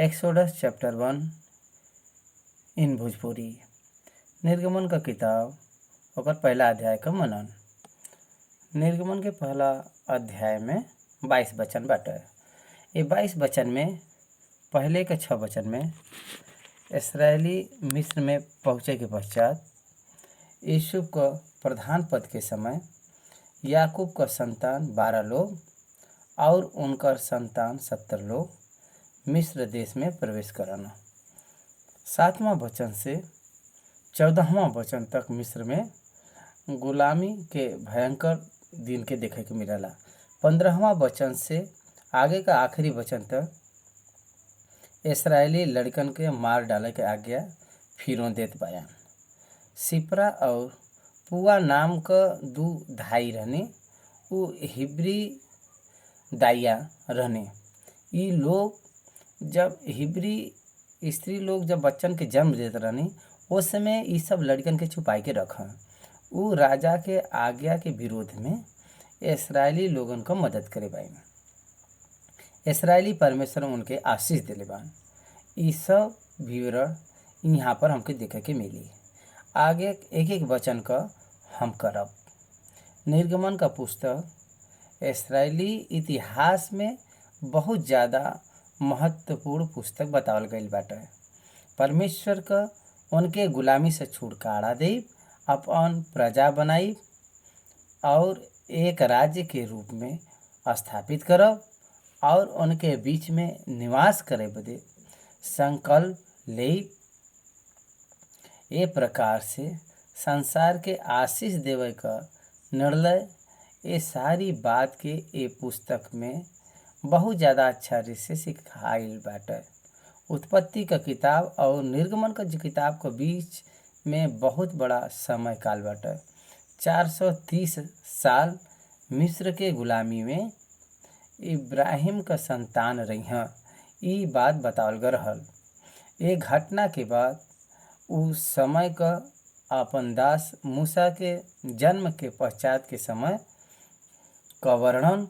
Exodus chapter 1 इन भोजपुरी। निर्गमन का किताब ओकर पहला अध्याय का मनन। निर्गमन के पहला अध्याय में 22 वचन बाटे। ये 22 वचन में पहले के 6 वचन में इसराइली मिस्र में पहुँचे के पश्चात यूसुफ का प्रधान पद के समय याकूब का संतान 12 लोग और उनकर संतान 70 लोग मिस्र देश में प्रवेश करना। 7वां वचन से 14वां वचन तक मिस्र में गुलामी के भयंकर दिन के देखे के मिलला। 15वां वचन से आगे का आखिरी वचन तक इसराइली लड़कन के मार डाले के आज्ञा फिरौन देत बयान। सिपरा और पुआ नाम का 2 धाई रहने, वो हिब्री दाइया रहने। ये लोग जब हिब्री स्त्री लोग जब बच्चन के जन्म देते रहनी, उस समय ये सब लड़कन के छुपाई के रखा। वो राजा के आज्ञा के विरोध में इसराइली लोगन को मदद करे बाइन। इसराइली परमेश्वर उनके आशीष दिले बान। ये सब विवरण यहाँ पर हमके देखे के मिली। आगे एक एक वचन का हम करब। निर्गमन का पुस्तक इसराइली इतिहास में बहुत ज़्यादा महत्वपूर्ण पुस्तक बतावल गईल बाटे। परमेश्वर का उनके गुलामी से छुटकारा दे, अपन प्रजा बनाई और एक राज्य के रूप में स्थापित करब और उनके बीच में निवास करे बदे संकल्प ले। ये प्रकार से संसार के आशीष देवे का निर्णय, ये सारी बात के ये पुस्तक में बहुत ज़्यादा अच्छा रीत से सिखाइल बाटे। उत्पत्ति का किताब और निर्गमन का किताब के बीच में बहुत बड़ा समय काल बाटे। 430 साल मिस्र के गुलामी में इब्राहिम का संतान रही हैं, ये बात बतावल गए रहल। ये घटना के बाद उस समय का अपन दास मूसा के जन्म के पश्चात के समय का वर्णन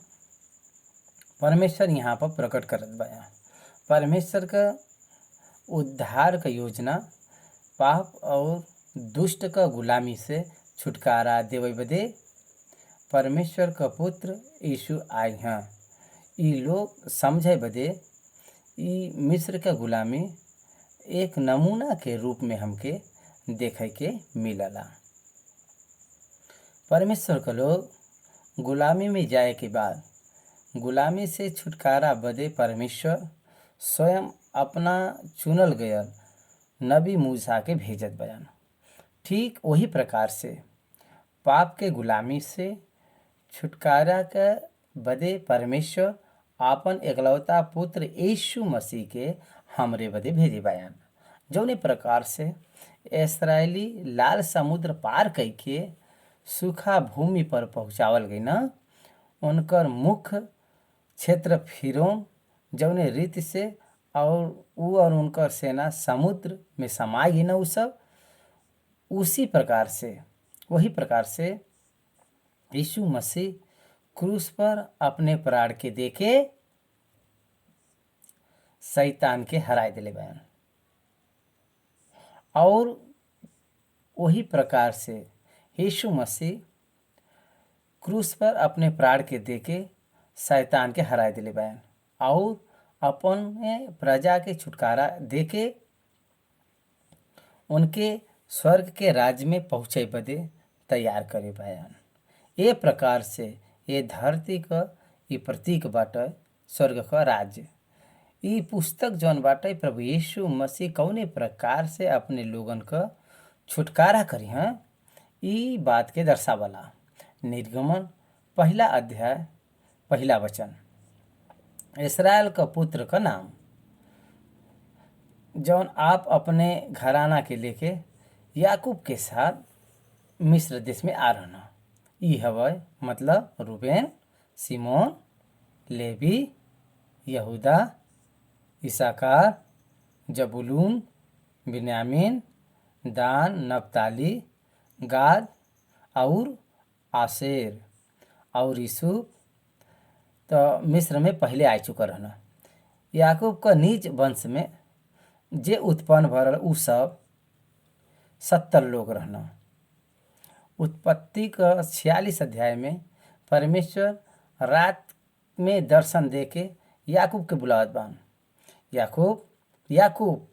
परमेश्वर यहाँ पर प्रकट करत बया। परमेश्वर का उद्धार का योजना पाप और दुष्ट का गुलामी से छुटकारा देवे बदे परमेश्वर का पुत्र यीशु आए हैं। ये लोग समझे बदे ये मिस्र का गुलामी एक नमूना के रूप में हमके देखे के मिलला। परमेश्वर का लोग गुलामी में जाए के बाद गुलामी से छुटकारा बदे परमेश्वर स्वयं अपना चुनल गयल नबी मूसा के भेजत बयान। ठीक वही प्रकार से पाप के गुलामी से छुटकारा के बदे परमेश्वर आपन एकलौता पुत्र यीशु मसीह के हमरे बदे भेजे बयान। जौने प्रकार से इसराइली लाल समुद्र पार करके सूखा भूमि पर पहुँचावल गई ना, उनकर मुख्य क्षेत्र फिरौन जौने रीति से और वो और उनकर सेना समुद्र में समा गई ना, वो सब उसी प्रकार से वही प्रकार से यीशु मसीह क्रूस पर अपने प्राण के देके शैतान के हराए दिले बयान। और वही प्रकार से यीशु मसीह क्रूस पर अपने प्राण के देके शैतान के हराए दिले बयान और अपने प्रजा के छुटकारा देके उनके स्वर्ग के राज्य में पहुँचे बदे तैयार करे बयान। ये प्रकार से ये धरती का ये प्रतीक बाटे स्वर्ग का राज्य। ये पुस्तक जौन बाटे प्रभु यीशु मसीह कौने प्रकार से अपने लोगन का छुटकारा करी हैं, ये बात के दर्शावला। निर्गमन पहला अध्याय पहला वचन, इसराइल का पुत्र का नाम जौन आप अपने घराना के लेके याकूब के साथ मिस्र देश में आ रहना। ई हवय मतलब रूबेन, सिमोन, लेवी, यहूदा, इसाकार, जबूलून, बिन्यामीन, दान, नप्ताली, गाद और आशेर। और यूसुफ तो मिस्र में पहले आ चुका रहना। याकूब क निज वंश में जे उत्पन्न भरल उ सब 70 लोग रहना। उत्पत्ति क 46 अध्याय में परमेश्वर रात में दर्शन दे के याकूब के बुलावत बान, याकूब याकूब।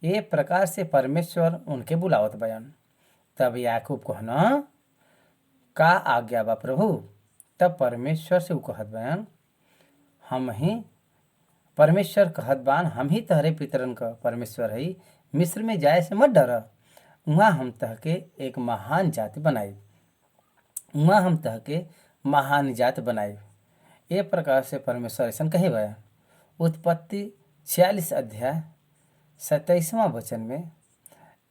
ए प्रकार से परमेश्वर उनके बुलावत बयान। तब याकूब कहना का आज्ञा बा प्रभु। तब परमेश्वर से उ कहत बयान, हम ही परमेश्वर कहत बान, हम ही तहरे पितरन का परमेश्वर हई। मिस्र में जाए से मत डर, वहाँ हम तहके एक महान जाति बनाई, वहाँ हम तहके महान जाति बनाई। ए प्रकार से परमेश्वर ऐसा कहे बयान। उत्पत्ति 46 अध्याय 27वां वचन में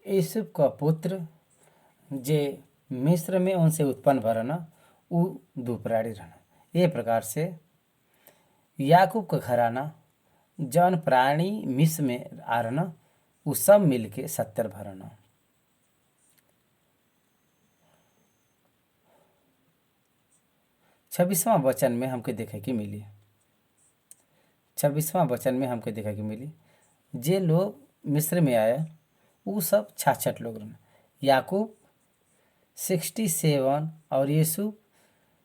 यूसुफ का पुत्र जे मिस्र में उनसे उत्पन्न भरना उ 2 प्राणी रहना। ये प्रकार से याकूब का घराना जौन प्राणी मिस्र में आ रहना उ सब मिलके 70 भरना। छब्बीसवां वचन में हमके देखे की मिली, 26वां वचन में हमके देखे की मिली जे लोग मिस्र में आया उ सब 66 लोग रहना। याकूब 67 और यूसुफ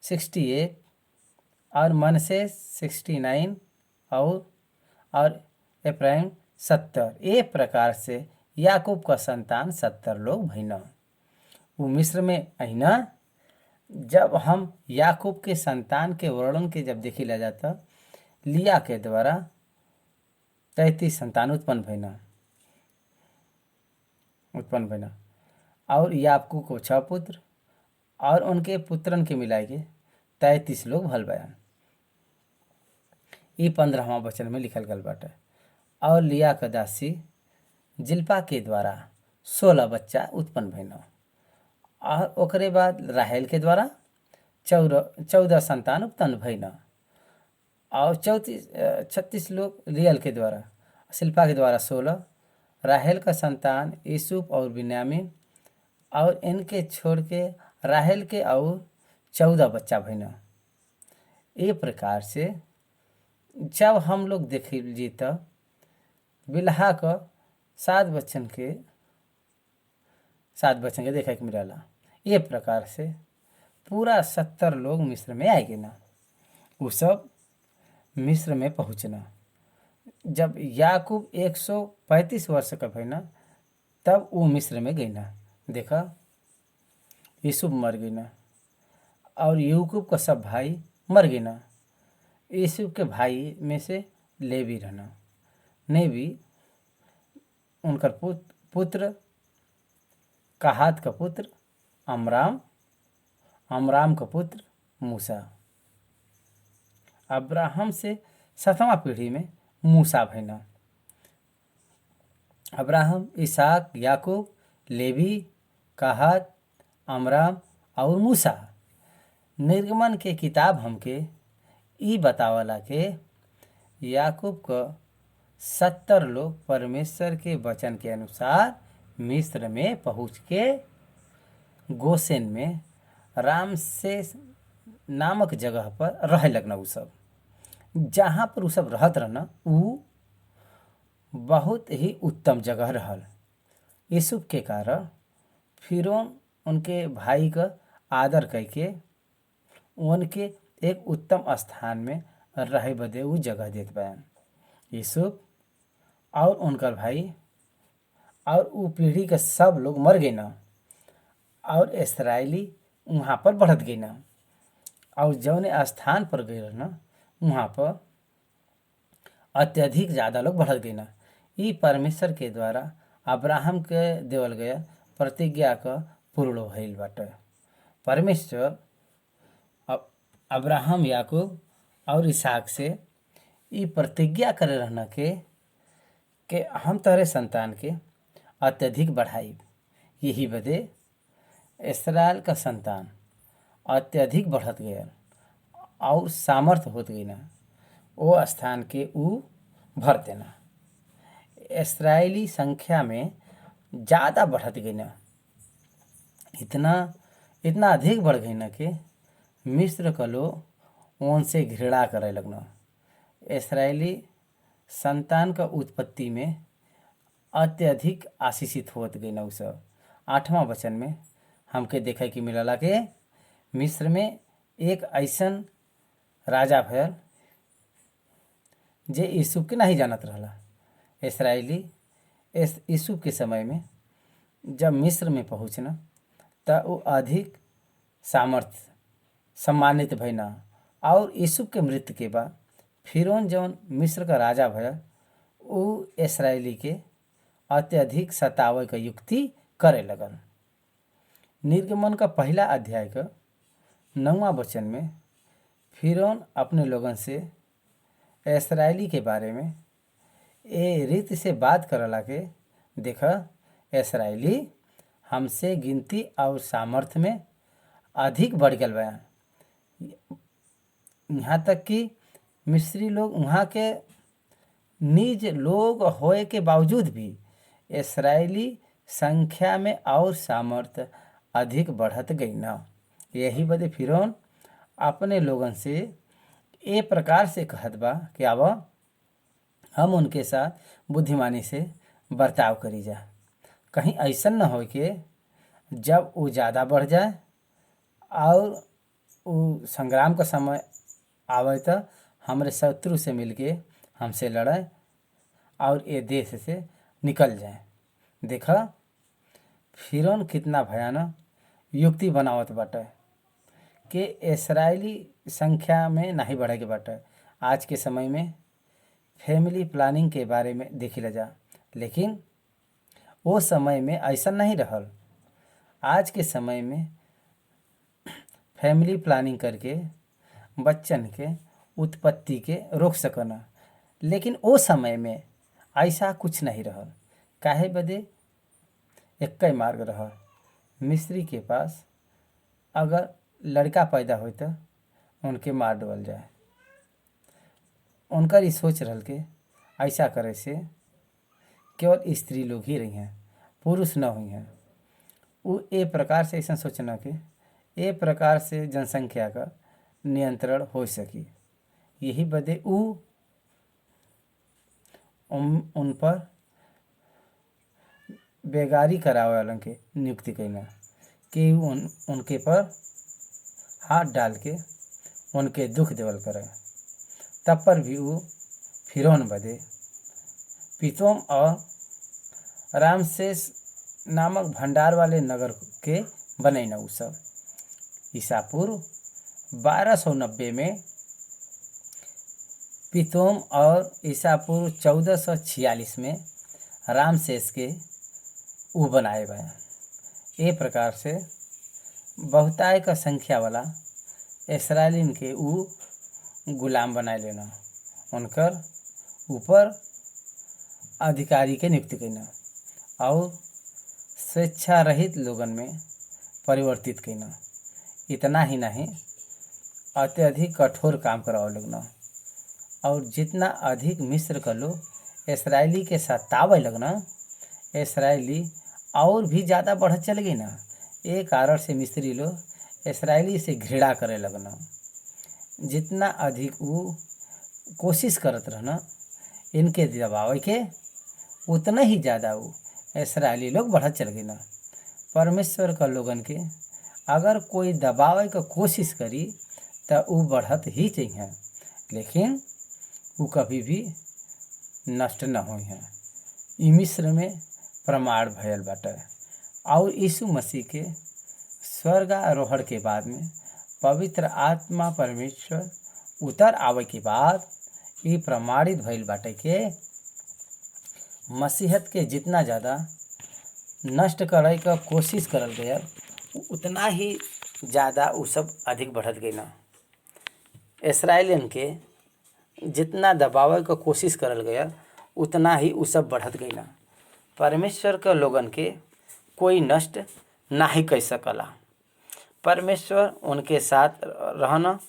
68 और मनसे 69 और इब्राहिम 70। ए प्रकार से याकूब का संतान 70 लोग भइना। वो मिस्र में अहिना। जब हम याकूब के संतान के वर्णन के जब देखी ला जाता, लिया के द्वारा 33 संतान उत्पन्न भइना और याकूब को 6 पुत्र और उनके पुत्रन के मिलाए के 33 लोग भल बयान। ई 15वां वचन में लिखल गल बाटे। और लिया का दासी जिल्पा के द्वारा 16 बच्चा उत्पन्न भइना और ओकरे बाद राहेल के द्वारा 14 संतान उत्पन्न भइना और 36 लोग लियल के द्वारा, शिल्पा के द्वारा 16, राहेल का संतान यूसुफ और बिन्यामीन और इनके छोड़ के राहेल के और 14 बच्चा भइना। ए प्रकार से जब हम लोग देख ली तो बिल्हा का 7 बच्चन के देखे के मिला। ये प्रकार से पूरा 70 लोग मिस्र में आएगे ना। वो सब मिस्र में पहुँचना। जब याकूब 135 वर्ष का भइना तब वो मिस्र में गई ना। देखा यूसुफ मर गई ना और याकूब का सब भाई मर गए ना। यूसुफ के भाई में से लेवी रहना। नेवी उनकर पुत्र कहात का पुत्र अमराम का पुत्र मूसा। अब्राहम से 7वां पीढ़ी में मूसा भइना। अब्राहम, इसहाक, याकूब, लेवी, कहात, अमराम और मूसा। निर्गमन के किताब हमके ई बतावला के याकूब का 70 लोग परमेश्वर के वचन के अनुसार मिस्र में पहुँच के गोसेन में रामसेस नामक जगह पर रहे लगना। उ सब जहाँ पर उ सब रहत रहना उ बहुत ही उत्तम जगह रहल। यूसुफ के कारण फिरौन उनके भाई का आदर करके उनके एक उत्तम स्थान में रहे बदे उ जगह देत बयान। यूसुफ और उनकर भाई और उ पीढ़ी के सब लोग मर गए ना और इसराइली वहाँ पर बढ़त गई ना और जौने स्थान पर गए ना वहाँ पर अत्यधिक ज़्यादा लोग बढ़त गए ना। ई परमेश्वर के द्वारा अब्राहम के देवल गया प्रतिज्ञा का पूर्ण भइल बाटे। परमेश्वर अब्राहम, याकूब और इसहाक से ई प्रतिज्ञा करे रहना के हम तोहरे संतान के अत्यधिक बढ़ाई। यही बदे इस्राएल का संतान अत्यधिक बढ़त गया और सामर्थ होत गई ना। वो स्थान के उ भर देना। इस्राएली संख्या में ज़्यादा बढ़त गई ना। इतना अधिक बढ़ गई ना कि मिस्र का लोग उनसे घृणा करे लगना। इस्राएली संतान का उत्पत्ति में अत्यधिक आशीषित होत गई न। सब 8वां वचन में हमके देखे कि मिलला के मिस्र में एक ऐसन राजा भयल जे यूसुफ के नहीं जानत रहला। इसराइली इस यूसुफ के समय में जब मिस्र में पहुँचना त वो अधिक सामर्थ सम्मानित भइना। और यूसुफ के मृत्यु के बाद फिरौन जौन मिस्र का राजा भयल उ इसराइली के अत्यधिक सतावे का युक्ति करे लगल। निर्गमन का पहला अध्याय का 9वां वचन में फिरौन अपने लोगन से इसराइली के बारे में ए रीति से बात करला के देखा इसराइली हमसे गिनती और सामर्थ्य में अधिक बढ़ गल बा। यहाँ तक कि मिस्री लोग वहाँ के निज लोग होए के बावजूद भी इसराइली संख्या में और सामर्थ्य अधिक बढ़त गई ना। यही बदे फिरौन अपने लोगन से ए प्रकार से कहत बा कि अब हम उनके साथ बुद्धिमानी से बर्ताव करी जा। कहीं ऐसा न हो कि जब वो ज़्यादा बढ़ जाए और वो संग्राम का समय आवे तो हमारे शत्रु से मिलके हमसे लड़े और ये देश से निकल जाए। देखा फिरौन कितना भयानक युक्ति बनावत बाटे कि इसराइली संख्या में नहीं बढ़े के बाटे। आज के समय में फैमिली प्लानिंग के बारे में देखिला जा, लेकिन वो समय में ऐसा नहीं रहल। आज के समय में फैमिली प्लानिंग करके बच्चन के उत्पत्ति के रोक सकना, लेकिन वो समय में ऐसा कुछ नहीं रहल। काहे बदे एक ही मार्ग रहा, मिस्री के पास अगर लड़का पैदा हो तो उनके मार डबल जाए। उनका ये सोच रहल के ऐसा करे से केवल स्त्री लोग ही रही हैं, पुरुष न हुई हैं। वो ए प्रकार से ऐसा सोचना कि ए प्रकार से जनसंख्या का नियंत्रण हो सकी। यही बदे उन पर बेगारी करावे वालन के नियुक्ति कैना कि उनके पर हाथ डाल के उनके दुख देवल करे। तब पर भी वो फिरौन बदे पितोम और रामसेस नामक भंडार वाले नगर के बनैना। उ सब ईसा पूर्व 1290 में पितोम और ईसा पूर्व 1446 में रामसेस के उ बनाए गए। ए प्रकार से बहुताय का संख्या वाला इसराइलिन के उ गुलाम बनाए लेना, उनकर ऊपर अधिकारी के नियुक्ति करना और स्वेच्छा रहित लोगन में परिवर्तित करना। इतना ही नहीं, अत्यधिक कठोर काम कराओ लगना और जितना अधिक मिस्र का लोग इसराइली के सतावे लगना, इसराइली और भी ज़्यादा बढ़ चल गई ना। ये कारण से मिस्री लोग इसराइली से घृणा करे लगना। जितना अधिक वो कोशिश करत रहना इनके दबावे के, उतना ही ज़्यादा वो इसराइली लोग बढ़त चल गए ना। परमेश्वर का लोगन के अगर कोई दबावे का कोशिश करी तो वो बढ़त ही चाहिए, लेकिन वो कभी भी नष्ट न हो हैं। ई मिस्र में प्रमाण भयल बाटे और यीशु मसीह के स्वर्गारोहण के बाद में पवित्र आत्मा परमेश्वर उतर आवे के बाद ये प्रमाणित भइल बाटे के मसीहत के जितना ज़्यादा नष्ट करे का कोशिश करल गया उतना ही ज़्यादा वो सब अधिक बढ़त गई ना। इसराइलियन के जितना दबावे का कोशिश करल गया उतना ही वो सब बढ़त गई ना। परमेश्वर के लोगन के कोई नष्ट नहीं कर सकला। परमेश्वर उनके साथ रहना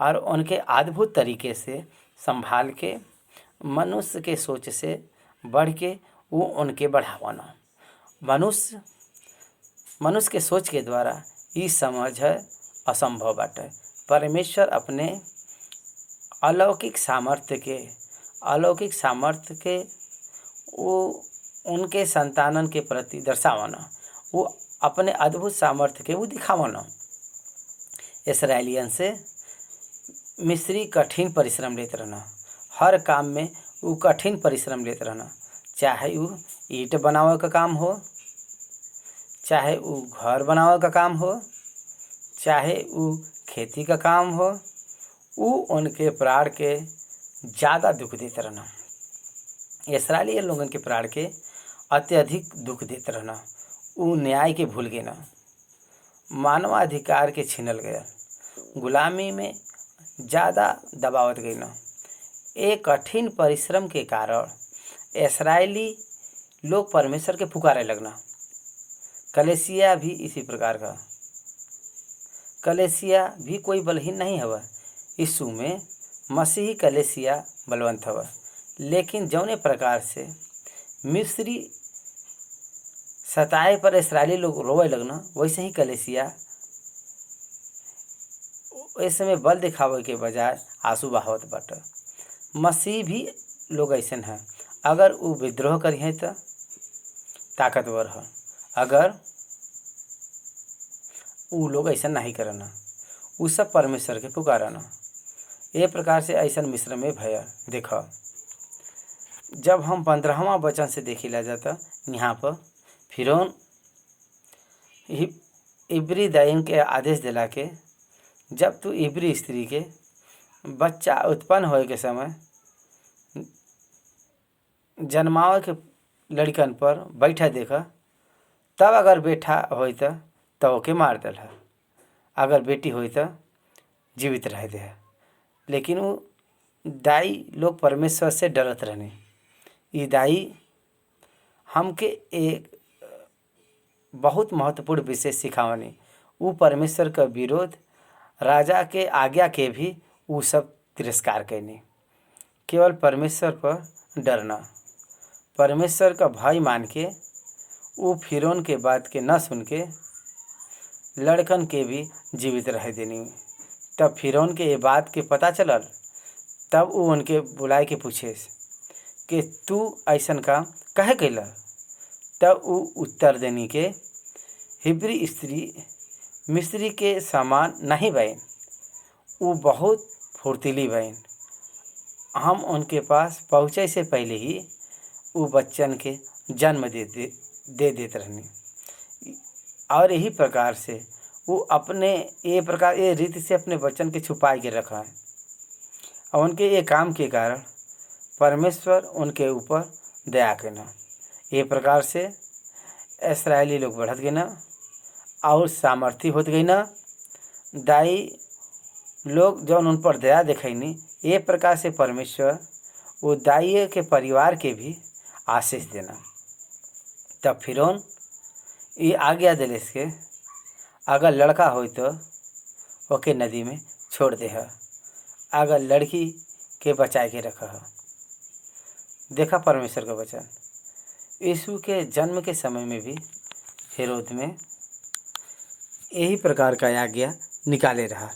और उनके अद्भुत तरीके से संभाल के मनुष्य के सोच से बढ़ के वो उनके बढ़ावाना। मनुष्य के सोच के द्वारा ये समझ है असंभव बाटे। परमेश्वर अपने अलौकिक सामर्थ्य के अलौकिक सामर्थ्य के वो उनके संतानन के प्रति दर्शावन। वो अपने अद्भुत सामर्थ्य के वो दिखावन। इसराइलियन से मिस्री कठिन परिश्रम लेते रहना। हर काम में वो कठिन परिश्रम लेते रहना, चाहे वो ईंट बनावे का काम हो, चाहे वो घर बनावे का काम हो, चाहे वो खेती का काम हो। वो उनके प्राण के ज़्यादा दुख देते रहना। इसराइली लोगन के प्राण के अत्यधिक दुख देते रहना। वो न्याय के भूल गए ना, मानवाधिकार के छीनल गया, गुलामी में ज़्यादा दबावत गई ना। एक कठिन परिश्रम के कारण इसराइली लोग परमेश्वर के पुकारे लगना। कलेसिया भी इसी प्रकार का। कलेसिया भी कोई बलहीन नहीं हवा। यीशु में मसीही कलेसिया बलवंत हवा। लेकिन जौने प्रकार से मिस्री सताए पर इसराइली लोग रोवे लगना, वैसे ही कलेसिया इस समय बल दिखावे के बजाय आंसू बहावत बाटे। मसीह भी लोग ऐसे हैं। अगर वो विद्रोह करिए तो ताकतवर है, अगर वो लोग ऐसा नहीं करना, वो सब परमेश्वर के पुकारना। ये प्रकार से ऐसा मिस्र में भया। देखो, जब हम 15वां वचन से देखिला जाता, यहाँ पर फिरौन इब्री दाइन के आदेश दिला के, जब तू इब्री स्त्री के बच्चा उत्पन्न होए के समय जन्मावे के लड़कन पर बैठा देखा, तब अगर बेटा हो तो ओके मार दल है, अगर बेटी हो तो जीवित रह दे। लेकिन वो दाई लोग परमेश्वर से डरत रहने। ये दाई हमके एक बहुत महत्वपूर्ण विषय सिखावनी। वो परमेश्वर का विरोध, राजा के आज्ञा के भी वो सब तिरस्कार करने। केवल परमेश्वर पर डरना, परमेश्वर का भय मान के वो फिरौन के बात के न सुन के लड़कन के भी जीवित रह देनी। तब फिरौन के ये बात के पता चलल, तब वो उनके बुलाए के पूछे कि तू ऐसन काम कहे कैला। तब वो उत्तर देनी के हिब्री स्त्री मिस्री के समान नहीं बहन, वो बहुत फुर्तीली बहन। हम उनके पास पहुँचे से पहले ही वो बच्चन के जन्म दे देते रहने। और यही प्रकार से वो अपने ये रीति से अपने बच्चन के छुपा के रखा है। और उनके ये काम के कारण परमेश्वर उनके ऊपर दया करना। ये प्रकार से इस्राएली लोग बढ़त गए ना और सामर्थ्य होत गई ना। दाई लोग जौन उन पर दया दिखैनी, ये प्रकार से परमेश्वर वो दाई के परिवार के भी आशीष देना। तब फिरौन ये आज्ञा दिले के अगर लड़का हो तो ओके नदी में छोड़ दे है, अगर लड़की के बचाए के रखा है। देखा परमेश्वर का वचन। यीशु के जन्म के समय में भी हेरोद में यही प्रकार का आज्ञा निकाले रहा।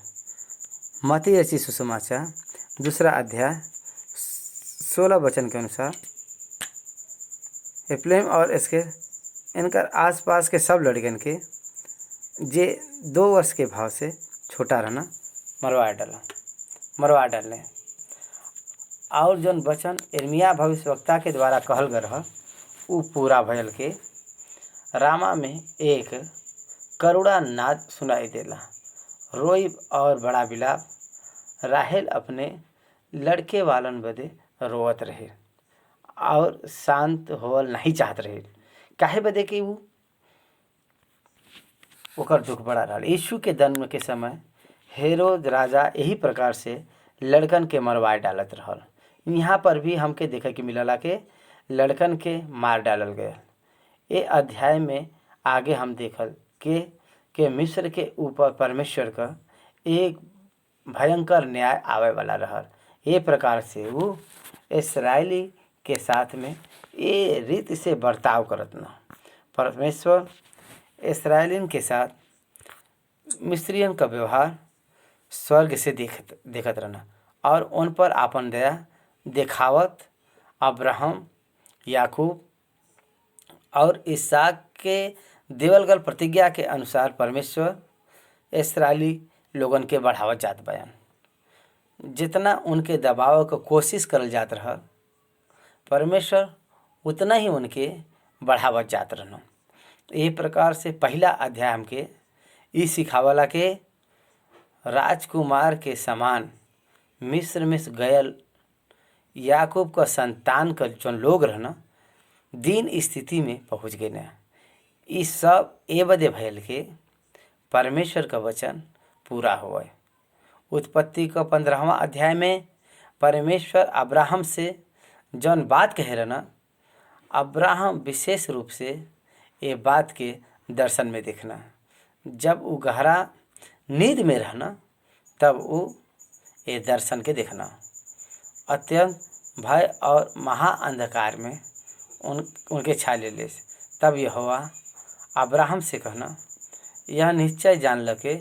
मत्ती रचित सुसमाचार 2 अध्याय 16 वचन के अनुसार एप्लेम और इसके इनकर आसपास के सब लड़कन के जे 2 वर्ष के भाव से छोटा रहना मरवा डालने। और जौन वचन यिर्मयाह भविष्यवक्ता के द्वारा कहल गए रहा, वो पूरा भयल के रामा में एक करुणा नाद सुनाई देला। रोई और बड़ा विलाप। राहेल अपने लड़के वालन बदे रोवत रहे और शांत होवल नहीं चाहत रहे। काहे बदे कि वो ओकर दुख बड़ा रहा। यीशु के जन्म के समय हेरोद राजा यही प्रकार से लड़कन के मरवाए डालत रहल। यहाँ पर भी हमके देखे के मिलला के लड़कन के मार डालल गया। ये अध्याय में आगे हम देखल के मिस्र के ऊपर परमेश्वर का एक भयंकर न्याय आवे वाला रहल। ये प्रकार से वो इस्राएली के साथ में ये रीति से बर्ताव करत ना। परमेश्वर इस्राएलिन के साथ मिस्रियन का व्यवहार स्वर्ग से देखत रहना और उन पर आपन दया देखावत अब्राहम, याकूब और इसहाक के देवल गल प्रतिज्ञा के अनुसार परमेश्वर इस्राएली लोगन के बढ़ावत जात बयान। जितना उनके दबाव को कोशिश करल जात रहल, परमेश्वर उतना ही उनके बढ़ावत जात रहन। ये प्रकार से पहला अध्याय हमके ई सिखावला के राजकुमार के समान मिस्र में गयल याकूब का संतान का जो लोग रहना दीन स्थिति में पहुँच गए न। ई सब ए बदे भयल के परमेश्वर का वचन पूरा होए। उत्पत्ति का 15वां अध्याय में परमेश्वर अब्राहम से जौन बात कहे रहना, अब्राहम विशेष रूप से ये बात के दर्शन में देखना। जब वो गहरा नींद में रहना तब वो ये दर्शन के देखना। अत्यंत भय और महा अंधकार में उनके छा ले। तब यहोवा अब्राहम से कहना, यह निश्चय जान ल के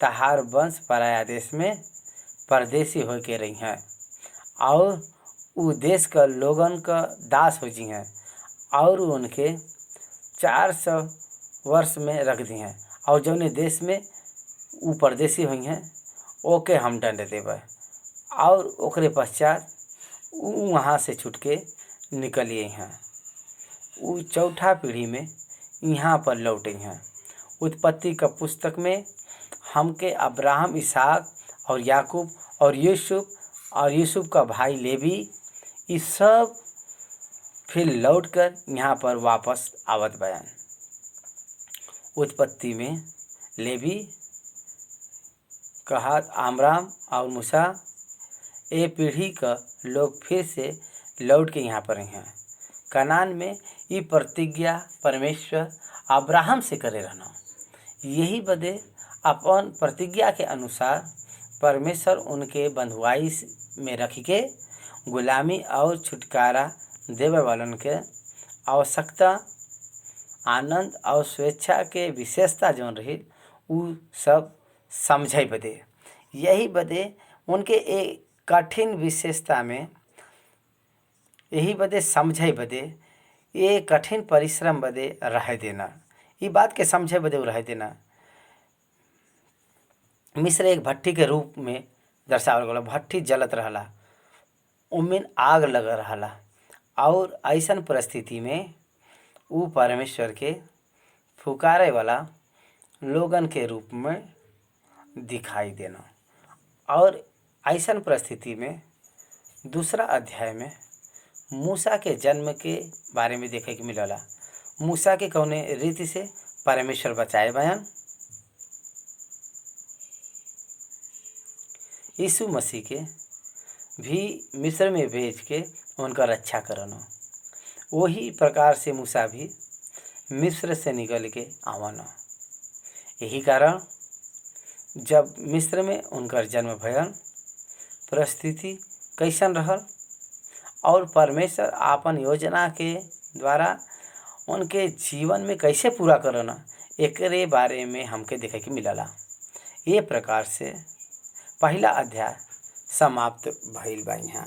तहार वंश पराया देश में परदेसी हो के रही हैं और उ देश का लोगन का दास हो जी हैं और उनके 400 वर्ष में रख दी हैं और जौने देश में उ परदेसी हुई हैं ओके हम दंड देवे और ओकरे पश्चात उ वहाँ से छूट के निकलिए हैं। उ चौथा पीढ़ी में यहाँ पर लौटे हैं। उत्पत्ति का पुस्तक में हमके अब्राहम, इसहाक और याकूब और यूसुफ का भाई लेवी ये सब फिर लौटकर यहाँ पर वापस आवत बयान। उत्पत्ति में लेवी, कहात, आमराम और मूसा ये पीढ़ी का लोग फिर से लौट के यहाँ पर हैं। कनान में ये प्रतिज्ञा परमेश्वर अब्राहम से करे रहना। यही बदे अपन प्रतिज्ञा के अनुसार परमेश्वर उनके बंधुआई में रख के गुलामी और छुटकारा देवे वालन के आवश्यकता, आनंद और स्वेच्छा के विशेषता जौन रही उ सब समझे बदे, यही बदे उनके एक कठिन विशेषता में, यही बदे समझे बदे, ये कठिन परिश्रम बदे रह देना। ये बात के समझे बदे रह देना। मिस्र एक भट्टी के रूप में दर्शावल गया। भट्टी जलत रहला, उनमें आग लग रहला और ऐसन परिस्थिति में वो परमेश्वर के फुकारे वाला लोगन के रूप में दिखाई देना। और ऐसन परिस्थिति में दूसरा अध्याय में मूसा के जन्म के बारे में देखे के मिलला। मूसा के कौने रीति से परमेश्वर बचाए बयान। यीशु मसीह के भी मिस्र में भेज के उनका रक्षा करना। वही प्रकार से मूसा भी मिस्र से निकल के आवाना। यही कारण जब मिस्र में उनका जन्म भयल, परिस्थिति कैसन रहल और परमेश्वर आपन योजना के द्वारा उनके जीवन में कैसे पूरा करना, एकरे बारे में हमके देखे के मिलला। ये प्रकार से पहला अध्याय समाप्त भइल बा यहाँ।